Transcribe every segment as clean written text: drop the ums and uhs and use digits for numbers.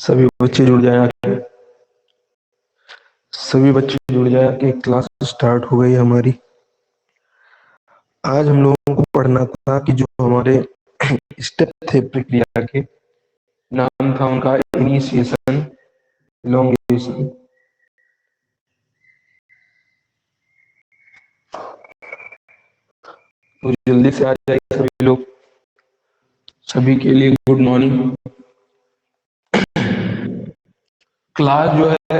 सभी बच्चे जुड़ जाएं आके। सभी बच्चे जुड़ जाए आके, क्लास स्टार्ट हो गई हमारी। आज हम लोगों को पढ़ना था कि जो हमारे स्टेप थे प्रक्रिया के, नाम था उनका इनिशिएशन, इलोंगेशन। तो जल्दी से आ जाइए सभी लोग। सभी के लिए गुड मॉर्निंग। क्लास जो है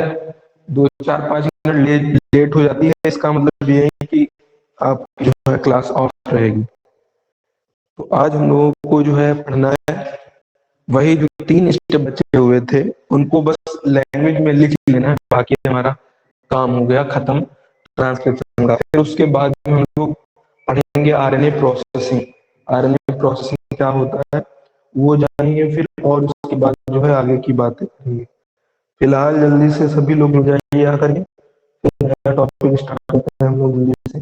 2-4-5 मिनट लेट हो जाती है, इसका मतलब ये है कि आप जो है क्लास ऑफ रहेगी। तो आज हम लोगों को जो है पढ़ना है, वही जो 3 स्टेप बचे हुए थे उनको बस लैंग्वेज में लिख लेना है, बाकी हमारा काम हो गया खत्म ट्रांसक्रिप्शन का। फिर उसके बाद में हम लोग पढ़ेंगे आरएनए प्रोसेसिंग। आरएनए प्रोसेसिंग क्या होता है वो जानेंगे फिर, और उसके बाद जो है आगे की बातें करेंगे। फिलहाल जल्दी से सभी लोग हो जाइए आकर के, फिर नया टॉपिक स्टार्ट करते हैं हम लोग जल्दी से।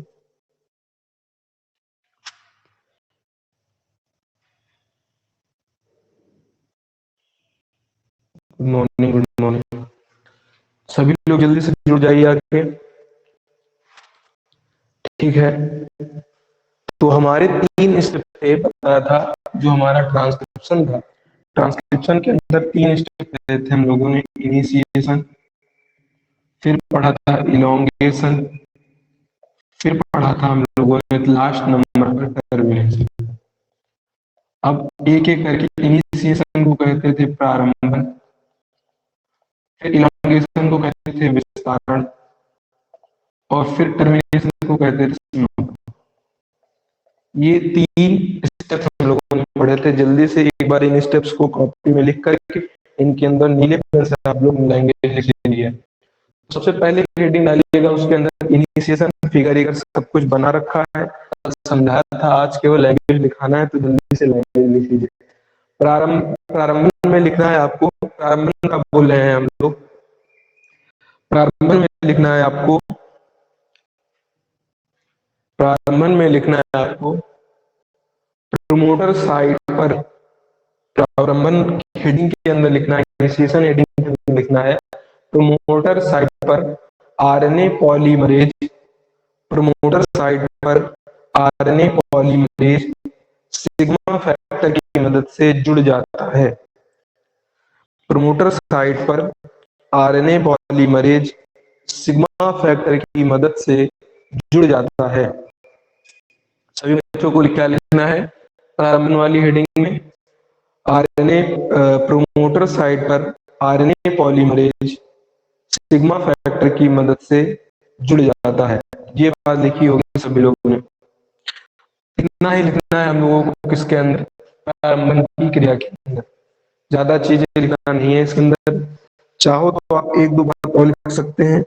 Good morning, good morning. सभी लोग जल्दी से जुड़ जाइए आके। ठीक है, तो हमारे 3 स्टेप थे, बताया था। जो हमारा ट्रांसक्रिप्शन था, ट्रांसक्रिप्शन के अंदर 3 स्टेप थे हम लोगों ने। इनिशिएशन, फिर पढ़ा था इलोंगेशन, फिर पढ़ा था हम लोगों ने लास्ट नंबर पर टर्मिनेशन। अब एक एक करके इनिशिएशन को कहते थे प्रारंभन, फिर इलोंगेशन को कहते थे विस्तारण, और फिर टर्मिनेशन को कहते थे समापन। ये 3 स्टेप्स हम लोगों ने पढ़े थे। जल्दी से एक बार इन स्टेप्स को कॉपी में लिख करके इनके अंदर नीले पेन से आप लोग मिलाएंगे, लिख लीजिए। सबसे पहले हेडिंग डालिएगा, उसके अंदर इनिशिएशन फिगर सब कुछ बना रखा है, समझाया था। आज केवल लैंग्वेज लिखाना है, तो जल्दी से लैंग्वेज लिख लीजिए। प्रारंभन में लिखना है आपको। प्रारंभन का बोल रहे हैं हम लोग। प्रारंभन में लिखना है आपको, प्रारंभन में लिखना है आपको प्रमोटर साइट पर। प्रारंभन हेडिंग के अंदर लिखना है, इनिशिएशन हेडिंग के अंदर लिखना है प्रमोटर साइट पर आरएनए पॉलीमरेज। प्रमोटर साइट पर आरएनए पॉलीमरेज सिग्मा फैक्टर की मदद से जुड़ जाता है। प्रमोटर साइट पर आरएनए पॉलीमरेज सिग्मा फैक्टर की मदद से जुड़ जाता है। सभी बच्चों को क्या लिखना है प्रारंभन वाली हेडिंग में? आरएनए प्रोमोटर साइट पर आरएनए पॉलीमरेज सिग्मा फैक्टर की मदद से जुड़ जाता है। ये बात लिखी होगी सभी लोगों ने। इतना ही लिखना है हम लोगों को किसके अंदर? प्रारंभन की क्रिया के अंदर। ज्यादा चीजें लिखना नहीं है इसके अंदर। चाहो तो आप 1-2 बार और लिख सकते हैं,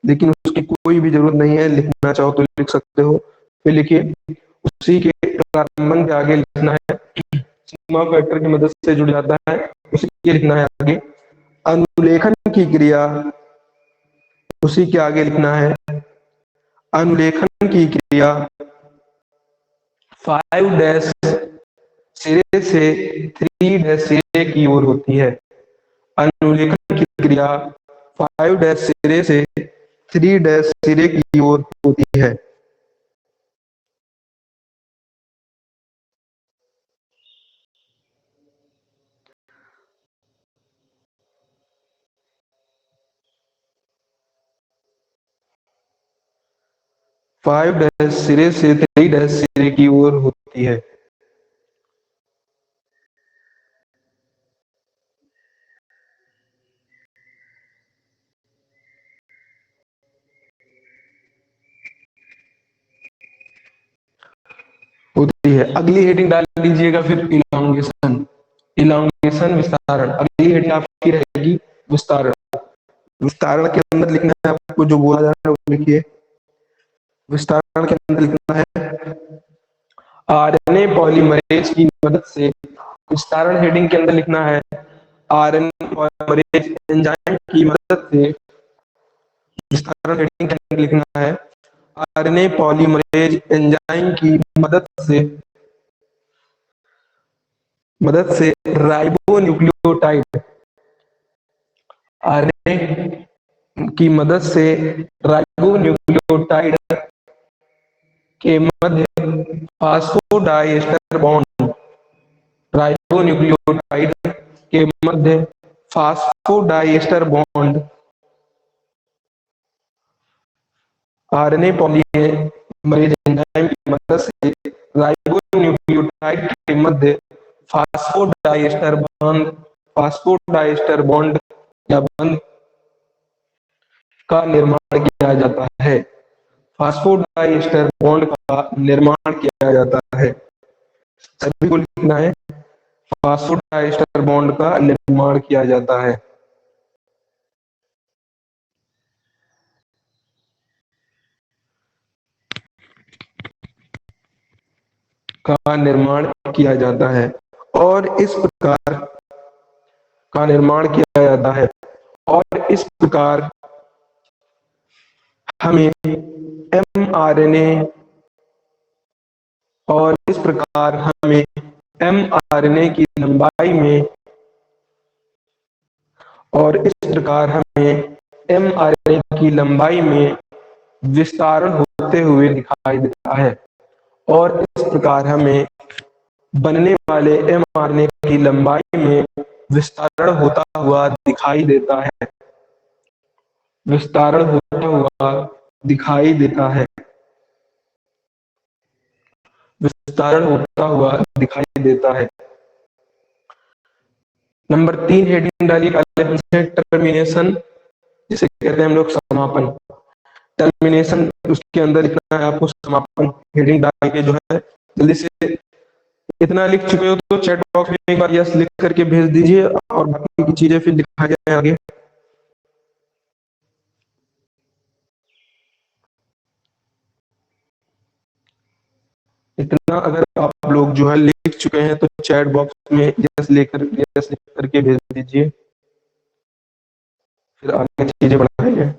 लेकिन उसकी कोई भी जरूरत नहीं है। लिखना चाहो तो लिख सकते हो, फिर लिखिए। उसी के प्रारंभन के आगे लिखना है सिग्मा फैक्टर की मदद से जुड़ जाता है, उसी के लिखना है आगे अनुलेखन की क्रिया। उसी के आगे लिखना है अनुलेखन की क्रिया 5' सिरे से 3' सिरे की ओर होती है। अनुलेखन की क्रिया 5' सिरे से 3' सिरे की ओर होती है। फाइव डैश सिरे से 3' सिरे की ओर होती है। होती है। अगली हेडिंग डाल लीजिएगा फिर इलांगेशन। इलांगेशन विस्तारण। अगली हेडिंग आपकी रहेगी विस्तारण। विस्तारण के अंदर लिखना है आपको, जो बोला जा रहा है वो लिखिए। विस्तारण के अंदर लिखना है आरएनए पॉलीमरेज की मदद से। विस्तारण हेडिंग के अंदर लिखना है आरएनए पॉलीमरेज एंजाइम की मदद से। विस्तारण हेडिंग के अंदर लिखना है आरएनए पॉलीमरेज एंजाइम की मदद से राइबोन्यूक्लियोटाइड आरएनए की मदद से राइबोन्यूक्लियोटाइड के मध्य फास्फोडाइएस्टर बॉन्ड राइबोन्यूक्लियोटाइड के मध्य phosphodiester bond RNA polymerase enzyme की मदद से राइबोन्यूक्लियोटाइड के मध्य फास्फोडाइएस्टर बॉन्ड या बंध का निर्माण किया जाता है। फास्फोडाइएस्टर बॉन्ड का निर्माण किया जाता है। सभी को लिखना है, फास्फोडाइएस्टर बॉन्ड का निर्माण किया जाता है। का निर्माण किया जाता है और इस प्रकार का निर्माण किया जाता है और इस प्रकार हमें एमआरएनए और इस प्रकार हमें एमआरएनए की लंबाई में और इस प्रकार हमें एमआरएनए की लंबाई में विस्तारण होते हुए दिखाई देता है और इस प्रकार हमें बनने वाले एमआरएनए की लंबाई में विस्तारण होता हुआ दिखाई देता है। विस्तारण होता हुआ दिखाई देता है। विस्तारण होता हुआ दिखाई देता है। नंबर 3 हेडिंग डालिए टर्मिनेशन, जिसे कहते हैं हम लोग समापन। टर्मिनेशन उसके अंदर लिखना है आपको समापन। हेडिंग डाल के जो है जल्दी से, इतना लिख चुके हो तो चैट बॉक्स में एक बार यस लिख करके भेज दीजिए और बाकी की चीजें फिर दिखाई जाए आगे। इतना अगर आप लोग जो है लिख चुके हैं तो चैट बॉक्स में यस लिख करके भेज दीजिए, फिर आगे चीजें बढ़ाएंगे।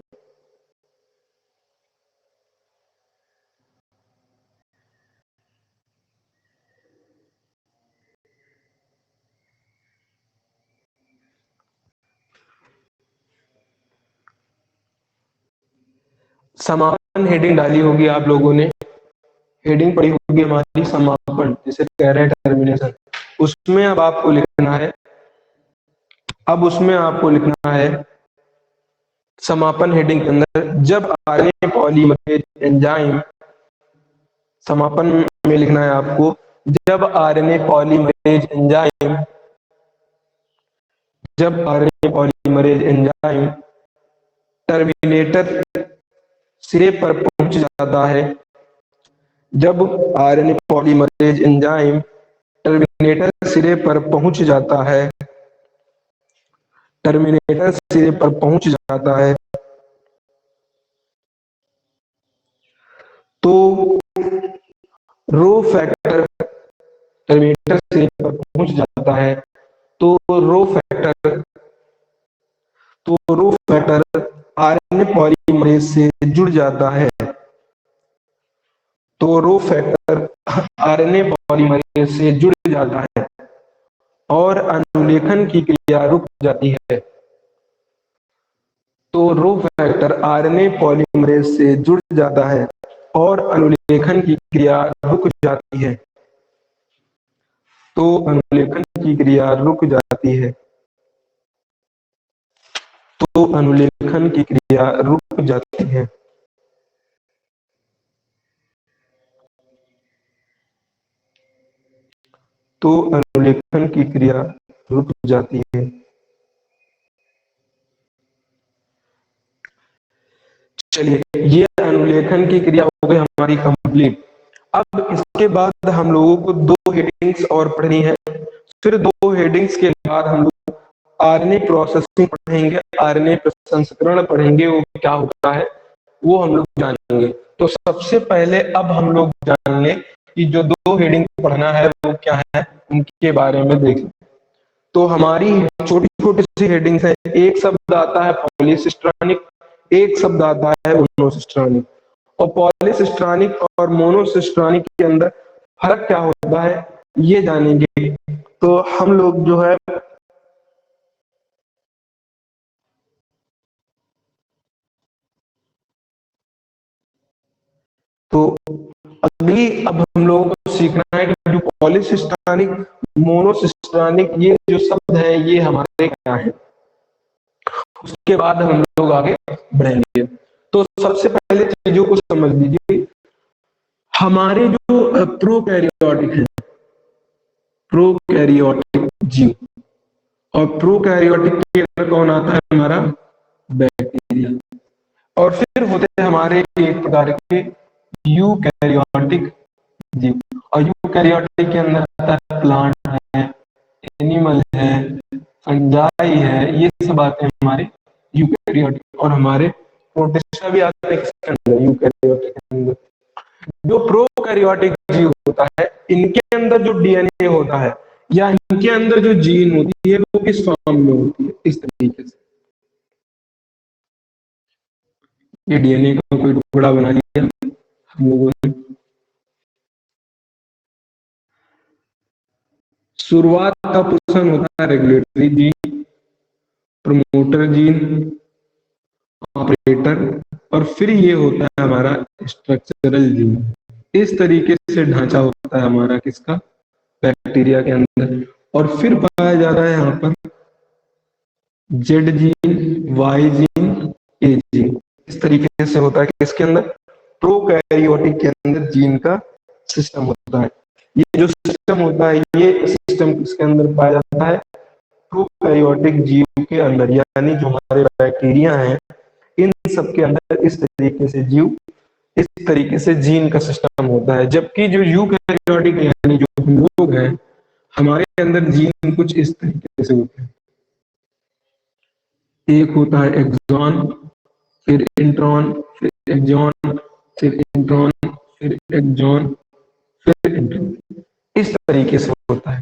समापन हेडिंग डाली होगी आप लोगों ने, हेडिंग पड़ी होगी हमारी समापन, जिसे कह रहे हैं टर्मिनेशन। उसमें अब आपको लिखना है, अब उसमें आपको लिखना है समापन हेडिंग के अंदर, जब आरएनए पॉलीमरेज एंजाइम, समापन में लिखना है आपको, जब आरएनए पॉलीमरेज एंजाइम, जब आरएनए पॉलीमरेज एंजाइम टर्मिनेटर सिरे पर पहुंच जाता है, जब आरएनए पॉलीमरेज एंजाइम टर्मिनेटर सिरे पर पहुंच जाता है, टर्मिनेटर सिरे पर पहुंच जाता है, तो रो फैक्टर टर्मिनेटर सिरे पर पहुंच जाता है, तो रो फैक्टर आरएनए पॉलीमरेज से जुड़ जाता है, तो रो फैक्टर आरएनए पॉलीमरेज से जुड़ जाता है और अनुलेखन की क्रिया रुक जाती है। तो रो फैक्टर आरएनए पॉलीमरेज से जुड़ जाता है और अनुलेखन की क्रिया रुक जाती है। तो अनुलेखन की क्रिया रुक जाती है। तो अनुलेखन की क्रिया रुक जाती है। तो अनुलेखन की क्रिया रुक जाती है। चलिए, ये अनुलेखन की क्रिया हो गई हमारी कंप्लीट। अब इसके बाद हम लोगों को 2 हेडिंग्स और पढ़नी है। फिर 2 हेडिंग्स के बाद हम लोग आरएनए प्रोसेसिंग पढ़ेंगे, आरएनए प्रसंस्करण पढ़ेंगे, वो क्या होता है वो हम लोग जानेंगे। तो सबसे पहले अब हम लोग जान लें कि जो 2 हेडिंग पढ़ना है वो क्या है, उनके बारे में देखें। तो हमारी छोटी छोटी सी हेडिंग्स है। एक शब्द आता है पॉलीसिस्ट्रॉनिक, एक शब्द आता है मोनोसिस्ट्रॉनिक। और पॉलीसिस्ट्रॉनिक और मोनोसिस्ट्रॉनिक के अंदर फर्क क्या होता है ये जानेंगे। तो हम लोग जो है तो अगली अब हम लोगों को सीखना है कि जो पॉलीसिस्टानिक, मोनोसिस्टानिक, ये जो शब्द है ये हमारे क्या है, उसके बाद हम लोग आगे बढ़ेंगे। तो सबसे पहले चीजों को समझ लीजिए। हमारे जो प्रोकैरियोटिक है, प्रोकैरियोटिक जीव, और प्रोकैरियोटिक के अंदर कौन आता है, हमारा बैक्टीरिया। और फिर होते हैं हमारे एक प्रकार के यूकैरियोटिक जीव, और यूकैरियोटिक के अंदर आता है प्लांट है, एनिमल है, फंजाई है, ये सब आते हैं हमारे यूकैरियोटिक। और हमारे प्रोटिस्टा भी आते हैं किसके अंदर, यूकैरियोटिक के अंदर। जो प्रोकैरियोटिक जीव होता है, इनके अंदर जो डीएनए होता है या इनके अंदर जो जीन होती है वो किस फॉर्म में होती है, इस तरीके से। ये डीएनए का कोई टुकड़ा बना लिया हम लोगों ने। शुरुआत का पोर्शन होता है regulatory gene, promoter gene, operator, और फिर ये होता है हमारा स्ट्रक्चरल जीन। इस तरीके से ढांचा होता है हमारा किसका, बैक्टीरिया के अंदर। और फिर पाया जाता है यहाँ पर जेड जीन, वाई जीन, ए जीन। इस तरीके से होता है कि इसके अंदर प्रोकैरियोटिक के अंदर जीन का सिस्टम होता है। ये जो सिस्टम होता है, ये सिस्टम किसके अंदर पाया जाता है, प्रोकैरियोटिक जीव के अंदर, यानी जो हमारे बैक्टीरिया हैं इन सब के अंदर इस तरीके से जीव, इस तरीके से जीन का सिस्टम होता है। जबकि जो यूकैरियोटिक यानी जो हम लोग हैं, हमारे अंदर जीन कुछ इस तरीके से होते हैं। एक होता है एक्सॉन, फिर इंट्रॉन, फिर एक्सॉन, फिर इंट्रॉन, फिर एक्सॉन, फिर इंट्रॉन, इस तरीके से होता है।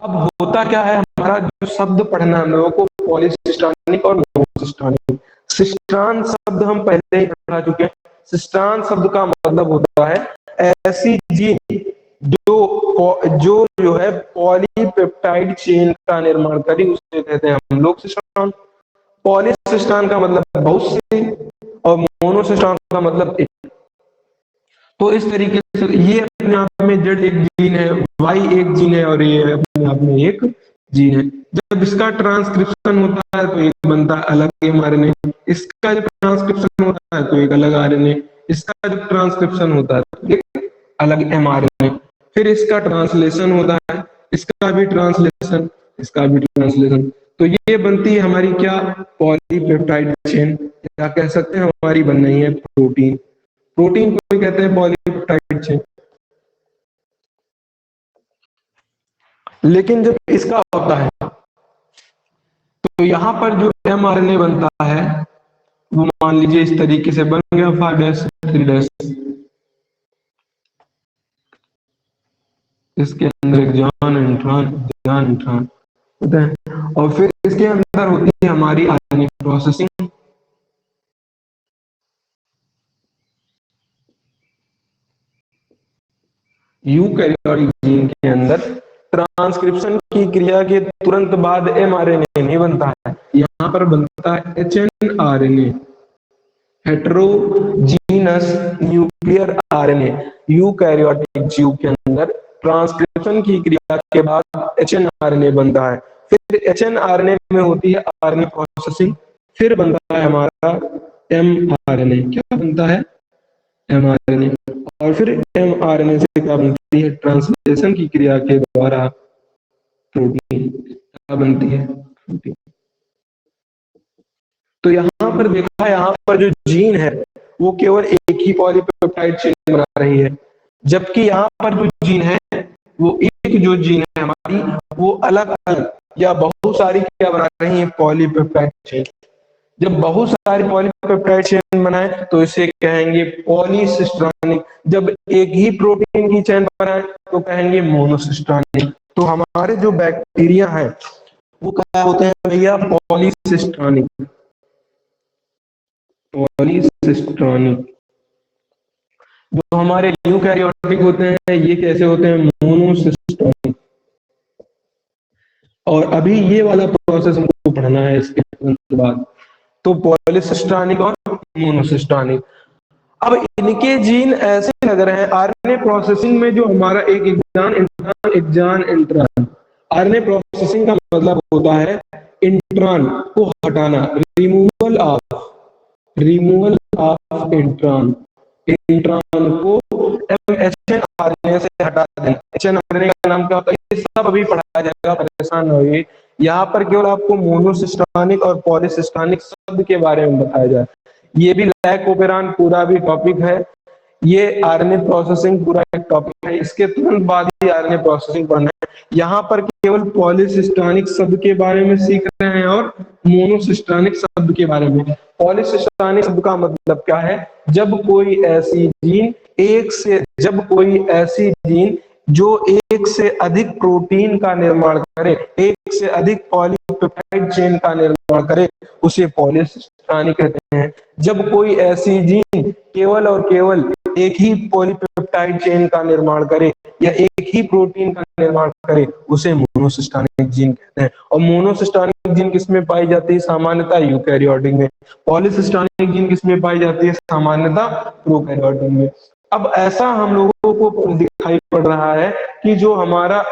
अब होता क्या है, हमारा जो शब्द पढ़ना है हम लोगों को, पॉलीसिस्टानिक और मोनोसिस्टानिक। सिस्टान शब्द हम पहले ही पढ़ा चुके हैं। सिस्टान शब्द का मतलब होता है ऐसी जीन जो है पॉलीपेप्टाइड चेन का निर्माण करी, उसे कहते हैं हम लोग सिस्टान। पॉलीसिस्टान का मतलब बहुत से, और मोनोसिस्टान का मतलब एक। तो इस तरीके से ये अपने आप में जेड एक जीन है, वाई एक जीन है, और ये अपने आप में एक जीन है। जब इसका ट्रांसक्रिप्शन होता है तो एक बनता है अलग एमआरएनए, इसका जब ट्रांसक्रिप्शन होता है तो एक अलग आरएनए, इसका जब ट्रांसक्रिप्शन होता है तो एक अलग एमआरएनए, फिर इसका ट्रांसलेशन होता है, इसका भी ट्रांसलेशन, इसका भी ट्रांसलेशन। तो ये बनती है हमारी क्या, पॉलीपेप्टाइड चेन, या कह सकते हैं हमारी बन रही है प्रोटीन। प्रोटीन को कहते हैं पॉलीपेप्टाइड चेन। लेकिन जब इसका होता है तो यहां पर जो एमआरएनए बनता है वो मान लीजिए इस तरीके से बन गया 5' 3', इसके अंदर एक्सॉन, इंट्रॉन, एक्सॉन, इंट्रॉन होता है। और फिर इसके अंदर होती है हमारी आरएनए प्रोसेसिंग। यूकैरियोटिक जीन के अंदर ट्रांसक्रिप्शन की क्रिया के तुरंत बाद एमआरएनए नहीं बनता है, यहाँ पर बनता है hnRNA, heterogeneous nuclear RNA. Eukaryotic जीव के अंदर ट्रांसक्रिप्शन की क्रिया के बाद एचएनआरएनए बनता है, फिर एचएनआरएनए में होती है आरएनए प्रोसेसिंग, फिर बनता है हमारा एमआरएनए। क्या बनता है, एमआरएनए। और फिर एमआरएनए से क्या बनती है, ट्रांसलेशन की क्रिया के द्वारा प्रोटीन क्या बनती है, प्रोटीन। तो यहाँ पर देखा, यहाँ पर जो जीन है वो केवल एक ही पॉलीपेप्टाइड चेन बना रही है, जबकि यहाँ पर जो जीन है वो एक जो जीन है हमारी वो अलग अलग या बहुत सारी क्या बना रही है, पॉलीपेप्टाइड चेन। जब बहुत सारी पॉलीपेप्टाइड चेन बनाए तो इसे कहेंगे पॉलीसिस्टानिक। जब एक ही प्रोटीन की चेन बनाए तो कहेंगे मोनोसिस्टानिक। तो हमारे जो बैक्टीरिया हैं वो क्या होते हैं भैया, पॉलीसिस्टानिक, पॉलीसिस्टानिक। जो हमारे यूकैरियोटिक होते हैं ये कैसे होते हैं, मोनोसिस्टानिक। और अभी ये वाला प्रोसेस हमको पढ़ना है इसके बाद। तो पॉलीसिस्टानिक और मोनोसिस्टानिक। अब इनके जीन ऐसे लग रहे हैं आरएनए प्रोसेसिंग में, जो हमारा एक एग्जान इंट्रॉन। आरएनए प्रोसेसिंग का मतलब होता है इंट्रॉन को हटाना, रिमूवल ऑफ इंट्रॉन, इंट्रॉन को एचएनआरएनए से हटा देना। एचएनआरएनए का नाम क्या होता है, ये सब अभी पढ़ाया जाएगा, परेशान न होइए। यहाँ पर केवल आपको मोनोसिस्टोनिक और पॉलीसिस्टोनिक शब्द के बारे में बताया जाए। ये भी लैक ओपेरान पूरा भी टॉपिक है, ये आरएनए प्रोसेसिंग पूरा एक टॉपिक है, इसके तुरंत बाद ही आरएनए प्रोसेसिंग पढ़ना है। यहाँ पर केवल पॉलीसिस्टोनिक शब्द के बारे में सीख रहे हैं और मोनोसिस्टोनिक शब्द के बारे में। पॉलीसिस्टोनिक शब्द का मतलब क्या है, जब कोई ऐसी जीन जो एक से अधिक प्रोटीन का निर्माण करे, एक से अधिक पॉलीपेप्टाइड चेन का निर्माण करे, उसे पॉलीसिस्टोनिक कहते हैं। जब कोई ऐसी जीन केवल और केवल एक ही पॉलीपेप्टाइड चेन का निर्माण करे या एक ही प्रोटीन का निर्माण करे, उसे मोनोसिस्टोनिक जीन कहते हैं। और मोनोसिस्टोनिक जीन किसमें पाई जाती है, सामान्यतः यूकैरियोटिक में। पॉलीसिस्टोनिक जीन किसमें पाई जाती है, सामान्यतः प्रोकैरियोटिक में। अब ऐसा हम लोगों को दिखाई पड़ रहा है कि जो हमारा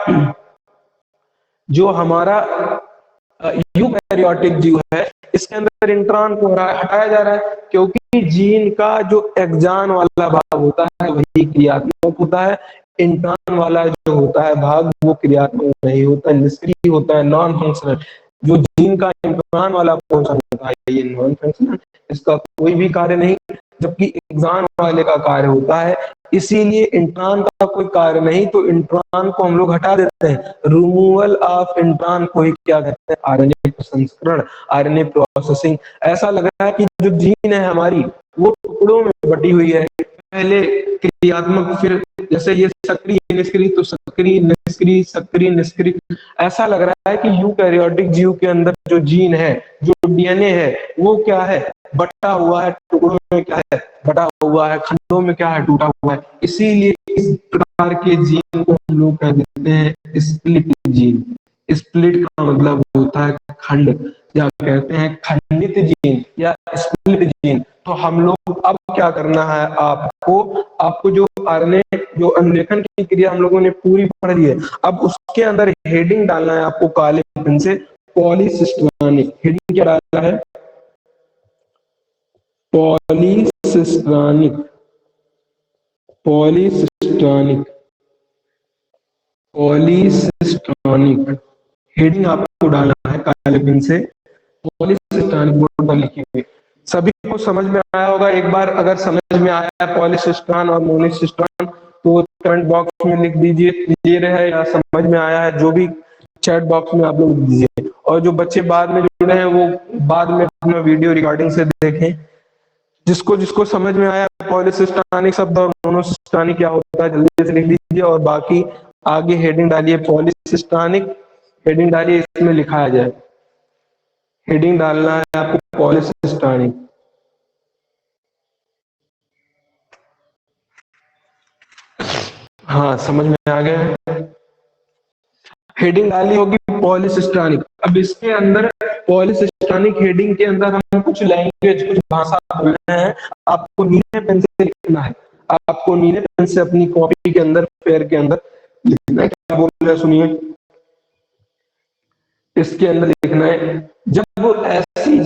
यूकैरियोटिक जीव है, इसके अंदर इंट्रॉन को हटाया जा रहा है, क्योंकि जीन का जो एक्सॉन वाला भाग होता है वही क्रियात्मक होता है। इंट्रॉन वाला जो होता है भाग वो क्रियात्मक नहीं होता, निष्क्रिय होता है, नॉन फंक्शनल। जो जीन का इंट्रॉन वाला पोर्शन होता है ये नॉन फंक्शनल, इसका कोई भी कार्य नहीं, जबकि एक्सॉन वाले का कार्य होता है। इसीलिए इंट्रॉन का कोई कार्य नहीं, तो इंट्रॉन को हम लोग हटा देते हैं। रिमूवल ऑफ इंट्रॉन को ही क्या कहते हैं, आरएनए प्रसंस्करण, आरएनए प्रोसेसिंग। ऐसा लग रहा है कि जो जीन है हमारी वो टुकड़ों में बटी हुई है, पहले क्रियात्मक, फिर जैसे ये सक्रिय निष्क्रिय, तो सक्रिय निष्क्रिय सक्रिय निष्क्रिय। ऐसा लग रहा है कि यूकैरियोटिक जीव के अंदर जो जीन है, जो डीएनए है, वो क्या है, बटा हुआ है, टुकड़ों में क्या है, बटा हुआ है, खंडों में क्या है, टूटा हुआ है। इसीलिए इस प्रकार के जीन को हम लोग कह देते हैं स्प्लिट जीन। स्प्लिट का मतलब होता है खंड, या कहते हैं खंडित जीन या स्प्लिट जीन। तो हम लोग अब क्या करना है, आपको जो आरएनए जो अनुलेखन की क्रिया हम लोगों ने पूरी पढ़ ली है, अब उसके अंदर हेडिंग डालना है आपको काले पेन से, पॉलीसिस्टोनिक। हेडिंग क्या डालना है, पॉलीसिस्टोनिक, पॉलीसिस्टोनिक, पॉलीसिस्टोनिक। हेडिंग आपको डालना है काले पेन से, पॉलीसिस्टोनिक बोर्ड पर लिखी हुई। सभी को समझ में आया होगा। एक बार अगर समझ में आया है पॉलीसिस्टोन और मोनोसिस्टोन तो कमेंट बॉक्स में लिख दीजिए क्लियर है या समझ में आया है, जो भी चैट बॉक्स में आप लोग लिख दीजिए। और जो बच्चे बाद में जुड़े हैं वो बाद में अपना वीडियो रिकॉर्डिंग से देखें। जिसको जिसको समझ में आया पॉलीसिस्टोनिक शब्द और मोनोसिस्टोनिक क्या होता है जल्दी से लिख लीजिए, और बाकी आगे हेडिंग डालिए पॉलीसिस्टोनिक, हेडिंग डालिए, इसमें लिखाया जाए। हेडिंग डालना है आपको पॉलीसिस्टोनिक। हाँ समझ में आ गया, हेडिंग डाली होगी पॉलीसिस्टोनिक। अब इसके अंदर पॉलीसिस्टोनिक हेडिंग के अंदर हम कुछ लैंग्वेज, कुछ भाषा बोल रहे हैं, आपको नीले पेन से लिखना है। आपको नीले पेन से अपनी कॉपी के अंदर, पेयर के अंदर लिखना है। क्या बोल रहे हैं सुनिए, इसके अंदर लिखना है, जब ऐसी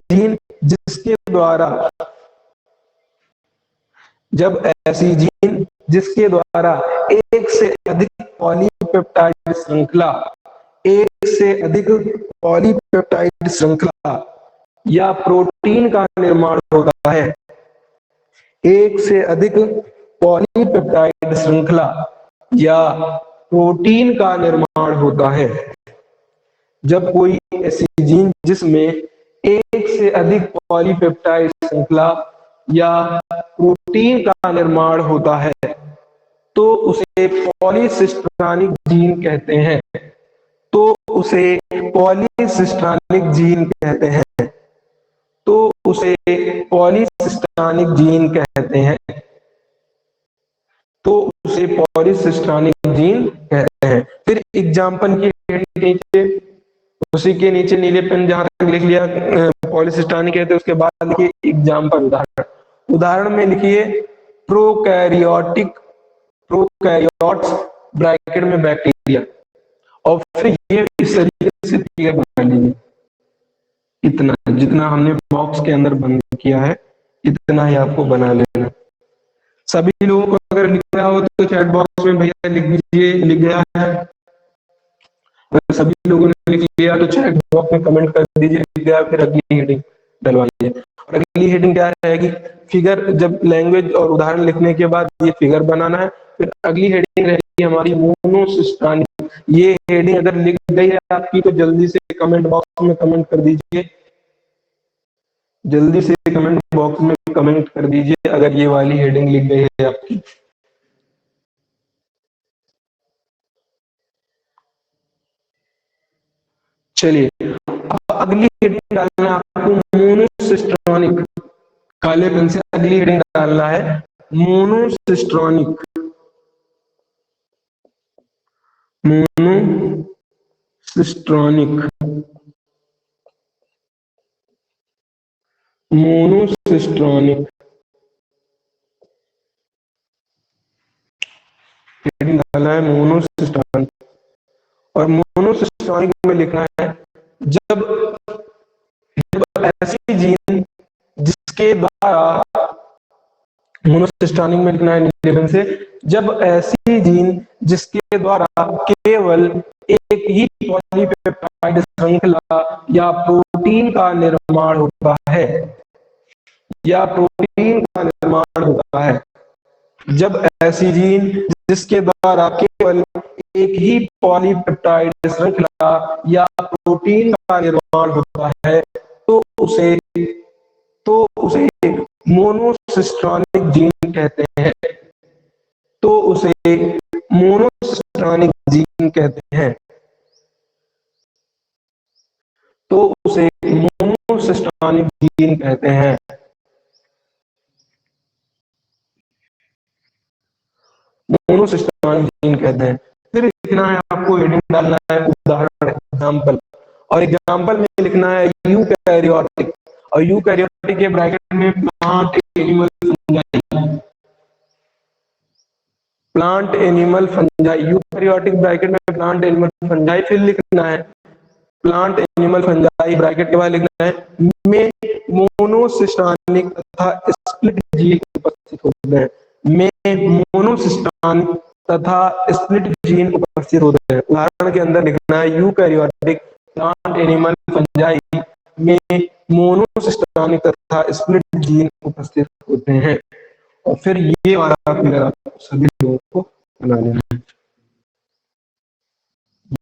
जीन जिसके द्वारा, जब ऐसी जीन जिसके द्वारा एक से अधिक पॉलीपेप्टाइड श्रृंखला, एक से अधिक पॉलीपेप्टाइड श्रृंखला या प्रोटीन का निर्माण होता है, एक से अधिक पॉलीपेप्टाइड श्रृंखला या प्रोटीन का निर्माण होता है। जब कोई ऐसी जीन जिसमें एक से अधिक पॉलीपेप्टाइड श्रृंखला या प्रोटीन का निर्माण होता है तो उसे पॉलीसिस्टोनिक जीन कहते हैं। तो उसे पॉलीसिस्टोनिक जीन कहते हैं। तो उसे पॉलीसिस्टोनिक जीन कहते हैं। तो उसे पॉलीसिस्टोनिक जीन कहते हैं। फिर एग्जाम्पल की उसी के नीचे नीले पेन जहां तक लिख लिया पॉलीसिस्टानिक है, तो उसके बाद लिखिए एग्जाम्पल, उदाहरण। उदाहरण में लिखिए प्रोकैरियोटिक, प्रोकैरियोट्स ब्रैकेट में बैक्टीरिया, और फिर ये इस तरीके से फिगर बना लीजिए। इतना जितना हमने बॉक्स के अंदर बंद किया है इतना ही आपको बना लेना। सभी लोगों को अगर लिखना हो तो चैट बॉक्स में भैया लिख दीजिए, लिख गया है। अगर सभी लोगों ने लिख लिया तो चैट बॉक्स में कमेंट कर दीजिए लिख गया, फिर अगली हेडिंग डलवाइए। और अगली हेडिंग क्या रहेगी, फिगर। जब लैंग्वेज और उदाहरण लिखने के बाद ये फिगर बनाना है, फिर अगली हेडिंग रहेगी हमारी मोनोसिस्टानिक। ये हेडिंग अगर लिख गई है आपकी तो जल्दी से कमेंट बॉक्स में कमेंट कर दीजिए, जल्दी से कमेंट बॉक्स में कमेंट कर दीजिए अगर ये वाली हेडिंग लिख गई है आपकी। चलिए अब अगली हेडिंग डालना है आपको मोनोसिस्टोनिक। काले पेन से अगली हेडिंग डालना है मोनोसिस्टोनिक। मोनोसिस्टोनिक, मोनोसिस्टोनिक हेडिंग डालना है मोनोसिस्टोनिक। और मोनोसिस्टोनिक में लिखना है जब जब ऐसी जीन जिसके द्वारा, मोनोसिस्टोनिक में लिखना है नीले पेन से, जब ऐसी जीन जिसके द्वारा केवल एक ही पॉलीपेप्टाइड श्रृंखला या प्रोटीन का निर्माण होता है, या प्रोटीन का निर्माण होता है, जब ऐसी जीन जिसके द्वारा केवल एक ही पॉलीपेप्टाइड श्रृंखला या प्रोटीन का निर्माण होता है तो उसे मोनोसिस्टोनिक जीन कहते हैं। तो उसे मोनोसिस्टोनिक जीन कहते हैं। तो उसे मोनोसिस्टोनिक जीन कहते हैं। मोनोसिस्टोनिक जीन कहते हैं। फिर लिखना है आपको, हेडिंग डालना है उदाहरण, एग्जाम्पल। और एग्जाम्पल में लिखना है यूकैरियोटिक, और यूकैरियोटिक के ब्रैकेट में plant animal fungi, plant animal fungi. Eukaryotic bracket में प्लांट एनिमल फंजाई। फिर लिखना है प्लांट एनिमल फंजाई ब्रैकेट के बाद लिखना है में मोनोसिस्टोनिक तथा स्प्लिट जीन उपस्थित होते हैं, में मोनोसिस्टोनिक तथा स्प्लिट जीन उपस्थित होते हैं। उदाहरण के अंदर लिखना है यूकैरियोटिक प्लांट एनिमल फंजाई में मोनोसिस्टोनिक तथा स्प्लिट जीन उपस्थित होते हैं। और फिर ये वाला फिगर आपको सभी लोगों को बना लेना है।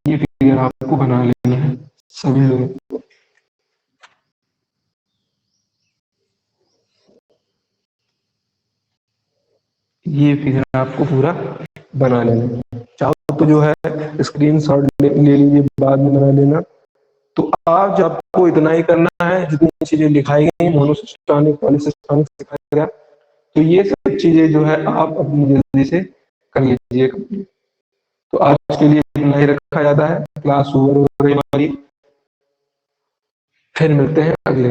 ये फिगर आपको बना लेना है सभी लोगों को। ये फिगर आपको पूरा बना लेना है। चाहो तो जो है स्क्रीनशॉट ले लीजिए, बाद में बना लेना। तो आज आपको इतना ही करना है, जितनी चीजें लिखाई गई, मोनोसिस्टोनिक पॉलीसिस्टोनिक सिखाया गया, तो ये सब चीजें जो है आप अपनी जल्दी से कर लीजिए। तो आज के लिए इतना ही रखा जाता है। क्लास ओवर हो गई हमारी, फिर मिलते हैं अगले